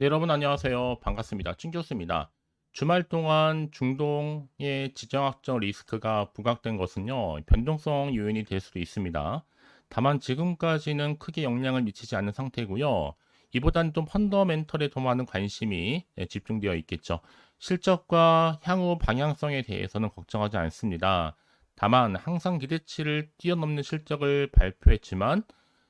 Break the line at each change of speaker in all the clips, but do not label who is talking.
네, 여러분 안녕하세요. 반갑습니다. 찐 교수입니다. 주말 동안 중동의 지정학적 리스크가 부각된 것은요, 변동성 요인이 될 수도 있습니다. 다만 지금까지는 크게 영향을 미치지 않는 상태고요. 이보다는 좀 펀더멘털에 더 많은 관심이 집중되어 있겠죠. 실적과 향후 방향성에 대해서는 걱정하지 않습니다. 다만 항상 기대치를 뛰어넘는 실적을 발표했지만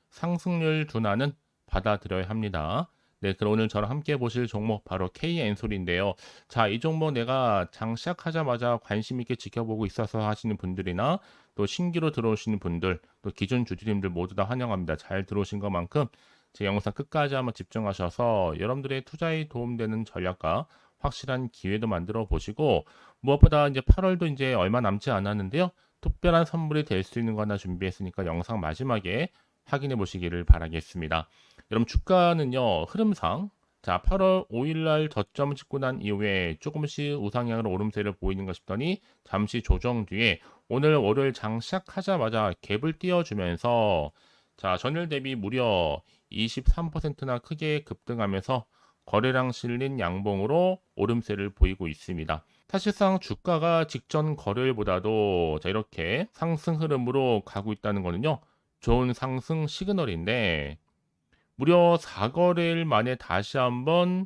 상승률 둔화는 받아들여야 합니다. 네, 그럼 오늘 저랑 함께 보실 종목 바로 K엔솔인데요. 자, 이 종목 내가 장 시작하자마자 관심 있게 지켜보고 있어서 하시는 분들이나 또 신규로 들어오시는 분들, 또 기존 주주님들 모두 다 환영합니다. 잘 들어오신 것만큼 제 영상 끝까지 한번 집중하셔서 여러분들의 투자에 도움되는 전략과 확실한 기회도 만들어 보시고 무엇보다 이제 8월도 이제 얼마 남지 않았는데요. 특별한 선물이 될 수 있는 거 하나 준비했으니까 영상 마지막에 확인해 보시기를 바라겠습니다. 여러분 주가는요 흐름상 자 8월 5일 날 저점을 찍고 난 이후에 조금씩 우상향으로 오름세를 보이는가 싶더니 잠시 조정 뒤에 오늘 월요일 장 시작하자마자 갭을 띄워주면서 자 전일 대비 무려 23%나 크게 급등하면서 거래량 실린 양봉으로 오름세를 보이고 있습니다. 사실상 주가가 직전 거래일보다도 자 이렇게 상승 흐름으로 가고 있다는 거는요. 좋은 상승 시그널인데 무려 4거래일 만에 다시 한번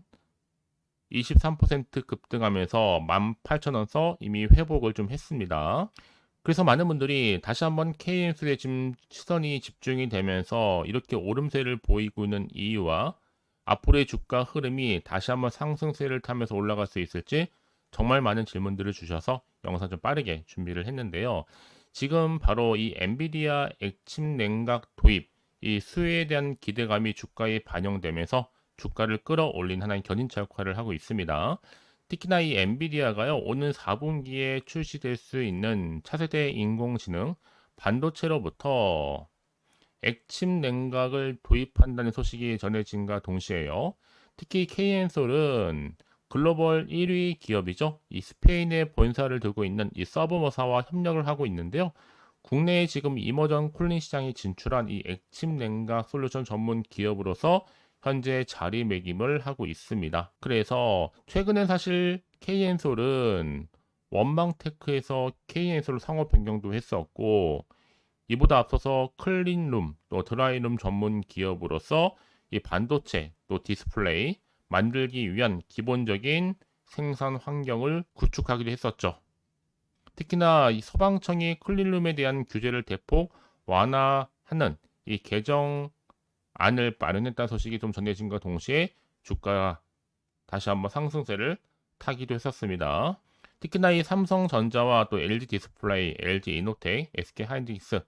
23% 급등하면서 18,000원 이미 회복을 좀 했습니다. 그래서 많은 분들이 다시 한번 KN수에 지금 시선이 집중이 되면서 이렇게 오름세를 보이고 있는 이유와 앞으로의 주가 흐름이 다시 한번 상승세를 타면서 올라갈 수 있을지 정말 많은 질문들을 주셔서 영상 좀 빠르게 준비를 했는데요. 지금 바로 이 엔비디아 액침 냉각 도입, 이 수혜에 대한 기대감이 주가에 반영되면서 주가를 끌어올린 하나의 견인차 역할을 하고 있습니다. 특히나 이 엔비디아가요, 오는 4분기에 출시될 수 있는 차세대 인공지능 반도체로부터 액침 냉각을 도입한다는 소식이 전해진과 동시에요. 특히 KN솔은 글로벌 1위 기업이죠. 이 스페인에 본사를 두고 있는 이 서브머사와 협력을 하고 있는데요. 국내에 지금 이머전 쿨링 시장에 진출한 이 액침 냉각 솔루션 전문 기업으로서 현재 자리매김을 하고 있습니다. 그래서 최근에 사실 KN솔은 원망테크에서 KN솔 상호 변경도 했었고 이보다 앞서서 클린룸 또 드라이룸 전문 기업으로서 이 반도체 또 디스플레이 만들기 위한 기본적인 생산 환경을 구축하기도 했었죠. 특히나 이 소방청이 클린룸에 대한 규제를 대폭 완화하는 이 개정안을 마련했다는 소식이 좀 전해진과 동시에 주가가 다시 한번 상승세를 타기도 했었습니다. 특히나 이 삼성전자와 또 LG 디스플레이, LG 이노텍, SK 하이닉스,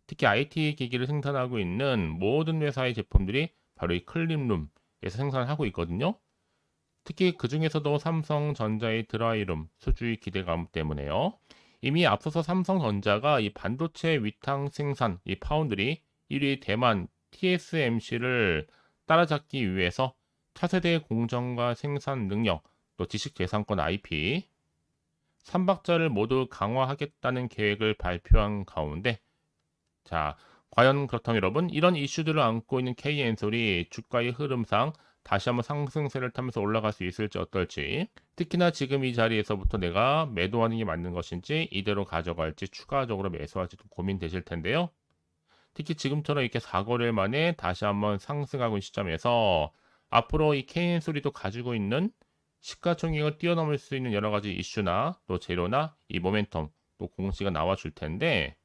특히 IT 기기를 생산하고 있는 모든 회사의 제품들이 바로 이 클린룸에서 생산하고 있거든요. 특히 그 중에서도 삼성전자의 드라이룸 수주의 기대감 때문에요. 이미 앞서서 삼성전자가 이 반도체 위탁 생산, 이 파운드리 1위 대만 TSMC를 따라잡기 위해서 차세대 공정과 생산 능력, 또 지식재산권 IP, 3박자를 모두 강화하겠다는 계획을 발표한 가운데 자, 과연 그렇다면 여러분 이런 이슈들을 안고 있는 K엔솔이 주가의 흐름상 다시 한번 상승세를 타면서 올라갈 수 있을지 어떨지 특히나 지금 이 자리에서부터 내가 매도하는 게 맞는 것인지 이대로 가져갈지 추가적으로 매수할지 좀 고민되실 텐데요. 특히 지금처럼 이렇게 4거래일 만에 다시 한번 상승하고 있는 시점에서 앞으로 이 K엔솔이도 가지고 있는 시가총액을 뛰어넘을 수 있는 여러 가지 이슈나 또 재료나 이 모멘텀 또 공시가 나와 줄 텐데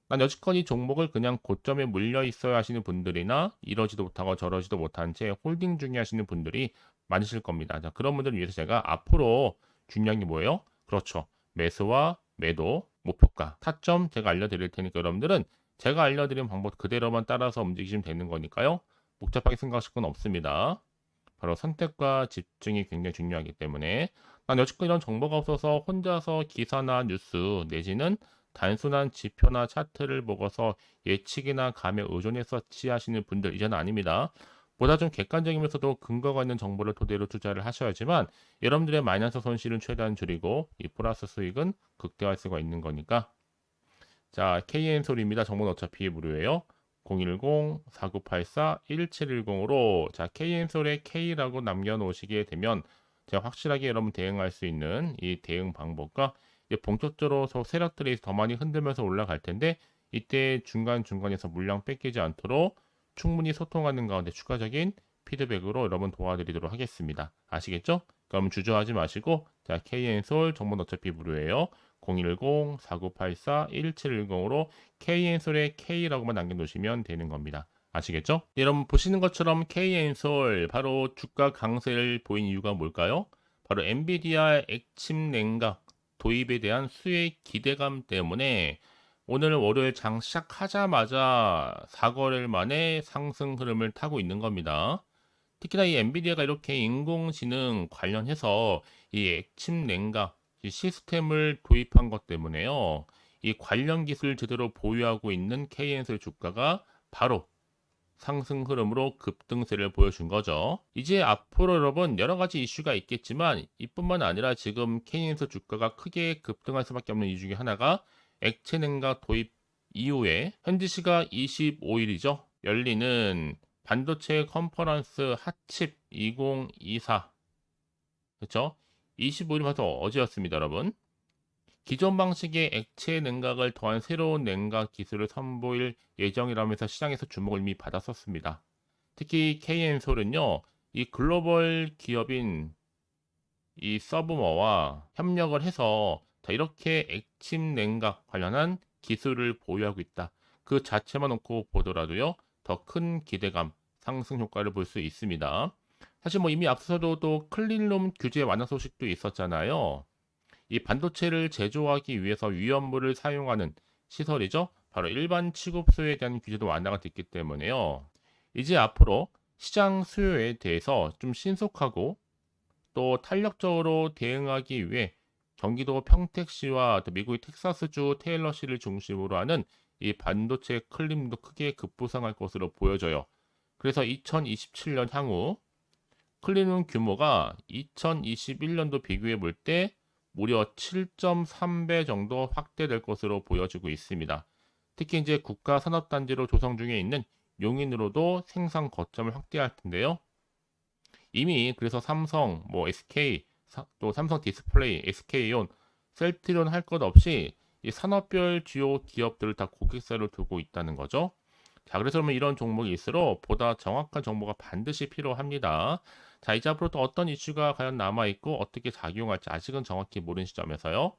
난 여지껏 이 종목을 그냥 고점에 물려 있어야 하시는 분들이나 이러지도 못하고 저러지도 못한 채 홀딩 중에 하시는 분들이 많으실 겁니다. 자, 그런 분들을 위해서 제가 앞으로 중요한 게 뭐예요? 그렇죠. 매수와 매도, 목표가, 타점 제가 알려드릴 테니까 여러분들은 제가 알려드린 방법 그대로만 따라서 움직이시면 되는 거니까요. 복잡하게 생각하실 건 없습니다. 바로 선택과 집중이 굉장히 중요하기 때문에 난 여지껏 이런 정보가 없어서 혼자서 기사나 뉴스 내지는 단순한 지표나 차트를 보고서 예측이나 감에 의존해서 취하시는 분들 이제는 아닙니다. 보다 좀 객관적이면서도 근거가 있는 정보를 토대로 투자를 하셔야지만 여러분들의 마이너스 손실은 최대한 줄이고 이 플러스 수익은 극대화할 수가 있는 거니까 자 KN솔입니다. 정보는 어차피 무료예요. 010-4984-1710으로 자, K엔솔의 K라고 남겨놓으시게 되면 제가 확실하게 여러분 대응할 수 있는 이 대응 방법과 이제 본격적으로 세력들이 더 많이 흔들면서 올라갈 텐데 이때 중간중간에서 물량 뺏기지 않도록 충분히 소통하는 가운데 추가적인 피드백으로 여러분 도와드리도록 하겠습니다. 아시겠죠? 그럼 주저하지 마시고 자, K엔솔 정보는 어차피 무료예요. 010-4984-1710으로 K엔솔의 K라고만 남겨놓으시면 되는 겁니다. 아시겠죠? 여러분 보시는 것처럼 K엔솔 바로 주가 강세를 보인 이유가 뭘까요? 바로 엔비디아 액침 냉각 도입에 대한 수혜 기대감 때문에 오늘 월요일 장 시작하자마자 4거래일 만에 상승 흐름을 타고 있는 겁니다. 특히나 이 엔비디아가 이렇게 인공지능 관련해서 이 액침 냉각 이 시스템을 도입한 것 때문에요. 이 관련 기술을 제대로 보유하고 있는 KN솔 주가가 바로 상승 흐름으로 급등세를 보여준 거죠. 이제 앞으로 여러분 여러 가지 이슈가 있겠지만 이뿐만 아니라 지금 KN솔 주가가 크게 급등할 수밖에 없는 이유 중에 하나가 액체 냉각 도입 이후에 현지 시각 25일이죠. 열리는 반도체 컨퍼런스 핫칩 2024 그렇죠? 25일 봐서 어제였습니다, 여러분. 기존 방식의 액체 냉각을 더한 새로운 냉각 기술을 선보일 예정이라면서 시장에서 주목을 이미 받았었습니다. 특히 KN솔은요, 이 글로벌 기업인 이 서브머와 협력을 해서 자, 이렇게 액침 냉각 관련한 기술을 보유하고 있다. 그 자체만 놓고 보더라도요, 더 큰 기대감, 상승 효과를 볼 수 있습니다. 사실 뭐 이미 앞서도 또 클린룸 규제 완화 소식도 있었잖아요. 이 반도체를 제조하기 위해서 위험물을 사용하는 시설이죠. 바로 일반 취급소에 대한 규제도 완화가 됐기 때문에요. 이제 앞으로 시장 수요에 대해서 좀 신속하고 또 탄력적으로 대응하기 위해 경기도 평택시와 미국의 텍사스주 테일러시를 중심으로 하는 이 반도체 클림도 크게 급부상할 것으로 보여져요. 그래서 2027년 향후 클린룸 규모가 2021년도 비교해 볼 때 무려 7.3배 정도 확대될 것으로 보여지고 있습니다. 특히 이제 국가 산업단지로 조성 중에 있는 용인으로도 생산 거점을 확대할 텐데요. 이미 그래서 삼성, 뭐 SK, 또 삼성 디스플레이, SK온, 셀트리온 할 것 없이 이 산업별 주요 기업들을 다 고객사를 두고 있다는 거죠. 자, 그래서 그러면 이런 종목일수록 보다 정확한 정보가 반드시 필요합니다. 자, 이제 앞으로 또 어떤 이슈가 과연 남아있고 어떻게 작용할지 아직은 정확히 모르는 시점에서요.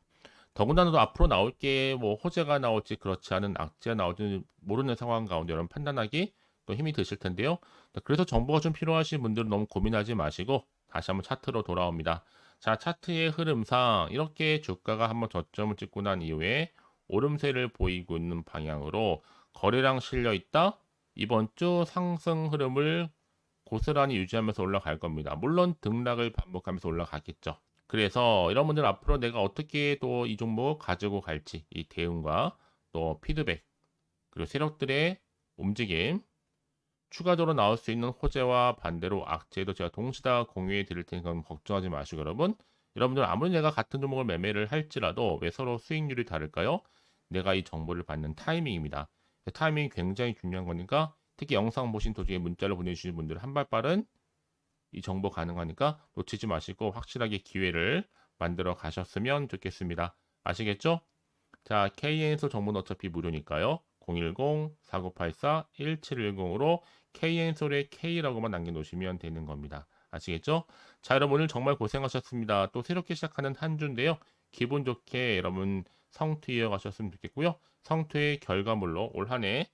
더군다나 앞으로 나올 게 뭐 호재가 나올지 그렇지 않은 악재가 나올지 모르는 상황 가운데 여러분 판단하기 또 힘이 드실 텐데요. 그래서 정보가 좀 필요하신 분들은 너무 고민하지 마시고 다시 한번 차트로 돌아옵니다. 자, 차트의 흐름상 이렇게 주가가 한번 저점을 찍고 난 이후에 오름세를 보이고 있는 방향으로 거래량 실려 있다. 이번 주 상승 흐름을 고스란히 유지하면서 올라갈 겁니다. 물론 등락을 반복하면서 올라가겠죠. 그래서 이런 분들 앞으로 내가 어떻게 또 이 종목 가지고 갈지 이 대응과 또 피드백 그리고 세력들의 움직임 추가적으로 나올 수 있는 호재와 반대로 악재도 제가 동시다 공유해 드릴 테니까 걱정하지 마시고 여러분들 아무리 내가 같은 종목을 매매를 할지라도 왜 서로 수익률이 다를까요? 내가 이 정보를 받는 타이밍입니다. 타이밍이 굉장히 중요한 거니까 특히 영상 보신 도중에 문자를 보내주신 분들 한 발 빠른 이 정보 가능하니까 놓치지 마시고 확실하게 기회를 만들어 가셨으면 좋겠습니다. 아시겠죠? 자, KN솔 정보는 어차피 무료니까요. 010-4984-1710으로 KN솔의 K라고만 남겨놓으시면 되는 겁니다. 아시겠죠? 자, 여러분 오늘 정말 고생하셨습니다. 또 새롭게 시작하는 한 주인데요. 기분 좋게 여러분 성투 이어가셨으면 좋겠고요. 성투의 결과물로 올 한 해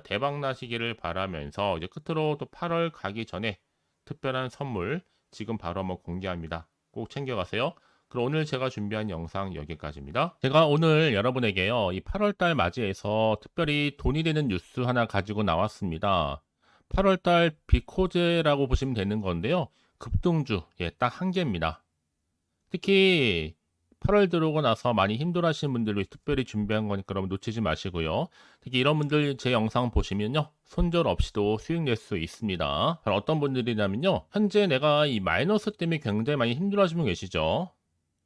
대박 나시기를 바라면서 이제 끝으로 또 8월 가기 전에 특별한 선물 지금 바로 한번 공개합니다. 꼭 챙겨가세요. 그럼 오늘 제가 준비한 영상 여기까지입니다. 제가 오늘 여러분에게요, 이 8월달 맞이해서 특별히 돈이 되는 뉴스 하나 가지고 나왔습니다. 8월달 비코제라고 보시면 되는 건데요. 급등주, 딱 한 개입니다. 특히 8월 들어오고 나서 많이 힘들어하시는 분들을 위해 특별히 준비한 거니까 여러분 놓치지 마시고요. 특히 이런 분들 제 영상 보시면요. 손절 없이도 수익 낼 수 있습니다. 바로 어떤 분들이냐면요. 현재 내가 이 마이너스 때문에 굉장히 많이 힘들어하시는 분 계시죠.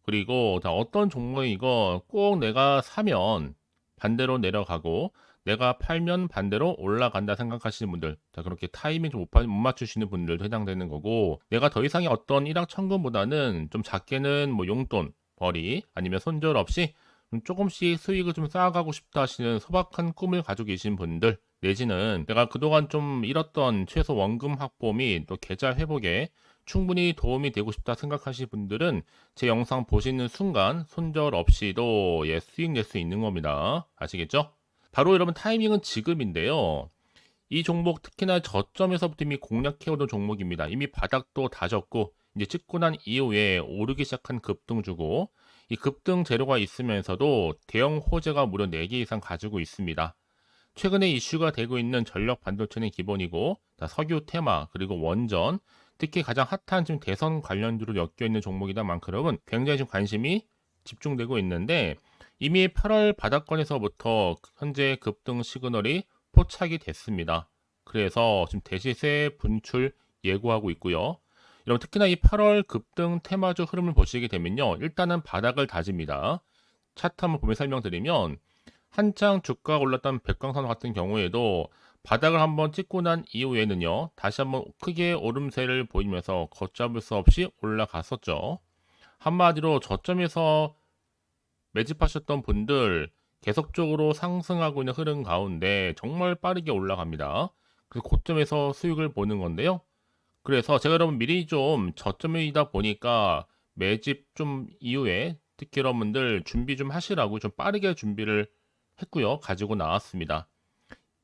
그리고 어떤 종목이 이거 꼭 내가 사면 반대로 내려가고 내가 팔면 반대로 올라간다 생각하시는 분들, 자, 그렇게 타이밍 좀 못 맞추시는 분들도 해당되는 거고, 내가 더 이상의 어떤 일확천금보다는 좀 작게는 뭐 용돈, 벌이, 아니면 손절 없이 좀 조금씩 수익을 좀 쌓아가고 싶다 하시는 소박한 꿈을 가지고 계신 분들, 내지는 내가 그동안 좀 잃었던 최소 원금 확보 및 또 계좌 회복에 충분히 도움이 되고 싶다 생각하시는 분들은 제 영상 보시는 순간 손절 없이도 수익 낼 수 있는 겁니다. 아시겠죠? 바로 여러분 타이밍은 지금인데요. 이 종목 특히나 저점에서부터 이미 공략해오던 종목입니다. 이미 바닥도 다졌고 이제 찍고 난 이후에 오르기 시작한 급등주고, 이 급등 재료가 있으면서도 대형 호재가 무려 4개 이상 가지고 있습니다. 최근에 이슈가 되고 있는 전력 반도체는 기본이고, 석유 테마 그리고 원전, 특히 가장 핫한 지금 대선 관련주로 엮여 있는 종목이다 만큼 굉장히 좀 관심이 집중되고 있는데, 이미 8월 바닥권에서부터 현재 급등 시그널이 포착이 됐습니다. 그래서 지금 대시세 분출 예고하고 있고요. 여러분 특히나 이 8월 급등 테마주 흐름을 보시게 되면요, 일단은 바닥을 다집니다. 차트 한번 보면 설명드리면, 한창 주가가 올랐던 백광선 같은 경우에도 바닥을 한번 찍고 난 이후에는요, 다시 한번 크게 오름세를 보이면서 걷잡을 수 없이 올라갔었죠. 한마디로 저점에서 매집하셨던 분들 계속적으로 상승하고 있는 흐름 가운데 정말 빠르게 올라갑니다. 그래서 고점에서 수익을 보는 건데요. 그래서 제가 여러분 미리 좀 저점이다 보니까 매집 좀 이후에 특히 여러분들 준비 좀 하시라고 좀 빠르게 준비를 했고요. 가지고 나왔습니다.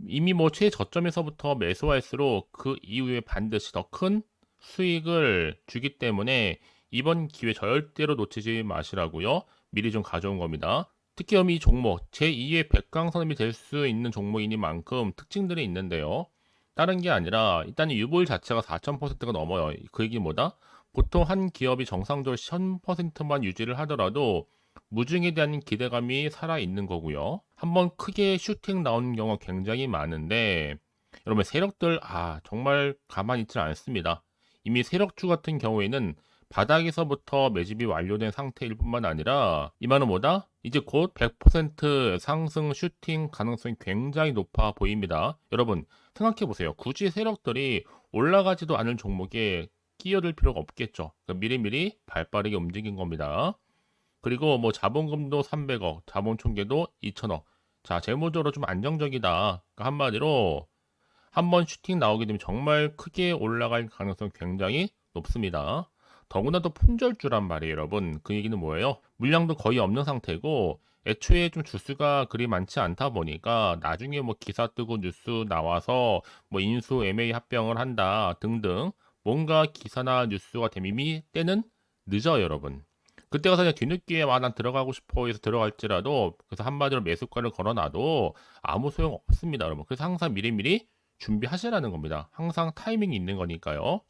이미 뭐 최저점에서부터 매수할수록 그 이후에 반드시 더 큰 수익을 주기 때문에 이번 기회 절대로 놓치지 마시라고요. 미리 좀 가져온 겁니다. 특히 이 종목 제2의 백강선임이 될 수 있는 종목이니만큼 특징들이 있는데요. 다른 게 아니라 일단 유보율 자체가 4,000%가 넘어요. 그 얘기 뭐다? 보통 한 기업이 정상적으로 1000%만 유지를 하더라도 무중에 대한 기대감이 살아있는 거고요. 한번 크게 슈팅 나오는 경우가 굉장히 많은데, 여러분 세력들 정말 가만히 있지 않습니다. 이미 세력주 같은 경우에는 바닥에서부터 매집이 완료된 상태일 뿐만 아니라 이 말은 뭐다? 이제 곧 100% 상승 슈팅 가능성이 굉장히 높아 보입니다. 여러분 생각해 보세요. 굳이 세력들이 올라가지도 않을 종목에 끼어들 필요가 없겠죠. 그러니까 미리미리 발빠르게 움직인 겁니다. 그리고 뭐 자본금도 300억, 자본 총계도 2천억. 자, 재무적으로 좀 안정적이다. 그러니까 한마디로 한번 슈팅 나오게 되면 정말 크게 올라갈 가능성이 굉장히 높습니다. 더구나 또 품절주란 말이에요, 여러분. 그 얘기는 뭐예요? 물량도 거의 없는 상태고 애초에 좀 주수가 그리 많지 않다 보니까 나중에 뭐 기사 뜨고 뉴스 나와서 뭐 인수 M&A 합병을 한다 등등 뭔가 기사나 뉴스가 되면 이미 때는 늦어요, 여러분. 그때 가서 그냥 뒤늦게 난 들어가고 싶어 해서 들어갈지라도, 그래서 한마디로 매수가를 걸어놔도 아무 소용 없습니다, 여러분. 그래서 항상 미리미리 준비하시라는 겁니다. 항상 타이밍이 있는 거니까요.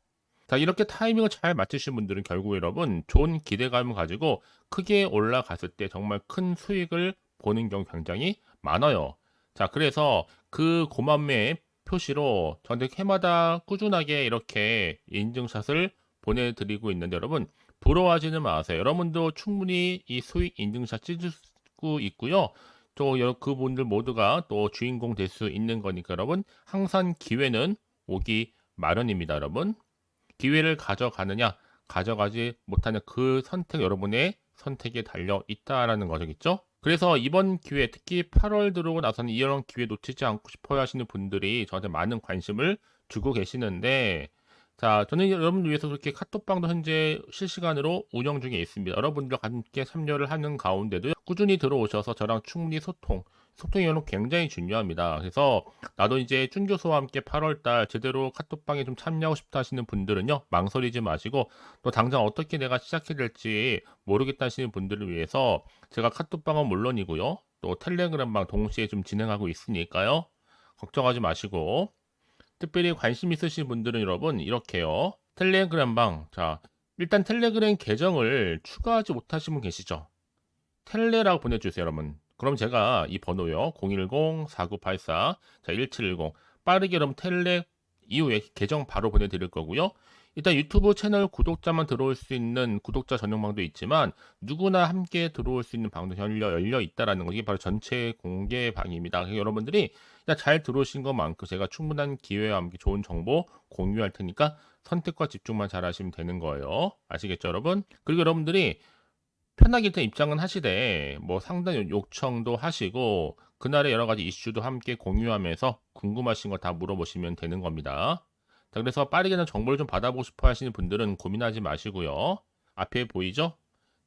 자, 이렇게 타이밍을 잘 맞추신 분들은 결국 여러분 좋은 기대감을 가지고 크게 올라갔을 때 정말 큰 수익을 보는 경우 굉장히 많아요. 자, 그래서 그 고만매의 표시로 저한테 해마다 꾸준하게 이렇게 인증샷을 보내드리고 있는데, 여러분 부러워하지는 마세요. 여러분도 충분히 이 수익 인증샷 찍을 수 있고요. 또 그분들 모두가 또 주인공 될 수 있는 거니까 여러분 항상 기회는 오기 마련입니다, 여러분. 기회를 가져가느냐 가져가지 못하는 그 선택, 여러분의 선택에 달려 있다라는 거겠죠. 그래서 이번 기회, 특히 8월 들어오고 나서는 이런 기회 놓치지 않고 싶어 하시는 분들이 저한테 많은 관심을 주고 계시는데, 자, 저는 여러분들 위해서 그렇게 카톡방도 현재 실시간으로 운영 중에 있습니다. 여러분들과 함께 참여를 하는 가운데도 꾸준히 들어오셔서 저랑 충분히 소통이 여러분 굉장히 중요합니다. 그래서 나도 이제 준 교수와 함께 8월달 제대로 카톡방에 좀 참여하고 싶다 하시는 분들은요, 망설이지 마시고, 또 당장 어떻게 내가 시작해야 될지 모르겠다 하시는 분들을 위해서 제가 카톡방은 물론이고요, 또 텔레그램방 동시에 좀 진행하고 있으니까요, 걱정하지 마시고, 특별히 관심 있으신 분들은 여러분 이렇게요. 텔레그램방, 자, 일단 텔레그램 계정을 추가하지 못하신 분 계시죠? 텔레라고 보내주세요, 여러분. 그럼 제가 이 번호요, 010-4984-1710 빠르게 여러분 텔레 이후에 계정 바로 보내드릴 거고요. 일단 유튜브 채널 구독자만 들어올 수 있는 구독자 전용방도 있지만 누구나 함께 들어올 수 있는 방도 열려 있다라는 거 이게 바로 전체 공개 방입니다. 그래서 여러분들이 일단 잘 들어오신 것만큼 제가 충분한 기회와 함께 좋은 정보 공유할 테니까 선택과 집중만 잘 하시면 되는 거예요. 아시겠죠, 여러분? 그리고 여러분들이 편하게 일단 입장은 하시되 뭐 상담 요청도 하시고 그날의 여러 가지 이슈도 함께 공유하면서 궁금하신 거 다 물어보시면 되는 겁니다. 자, 그래서 빠르게는 정보를 좀 받아보고 싶어 하시는 분들은 고민하지 마시고요. 앞에 보이죠?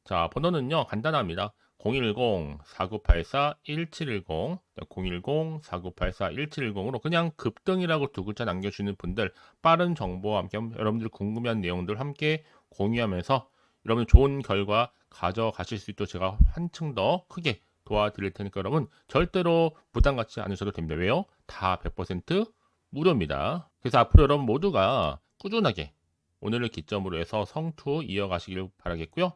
자, 번호는요, 간단합니다. 010-4984-1710, 010-4984-1710으로 그냥 급등이라고 두 글자 남겨주시는 분들, 빠른 정보와 함께 여러분들 궁금한 내용들 함께 공유하면서 여러분 좋은 결과 가져가실 수 있도록 제가 한층 더 크게 도와드릴 테니까 여러분 절대로 부담 갖지 않으셔도 됩니다. 왜요? 다 100% 무료입니다. 그래서 앞으로 여러분 모두가 꾸준하게 오늘을 기점으로 해서 성투 이어가시길 바라겠고요.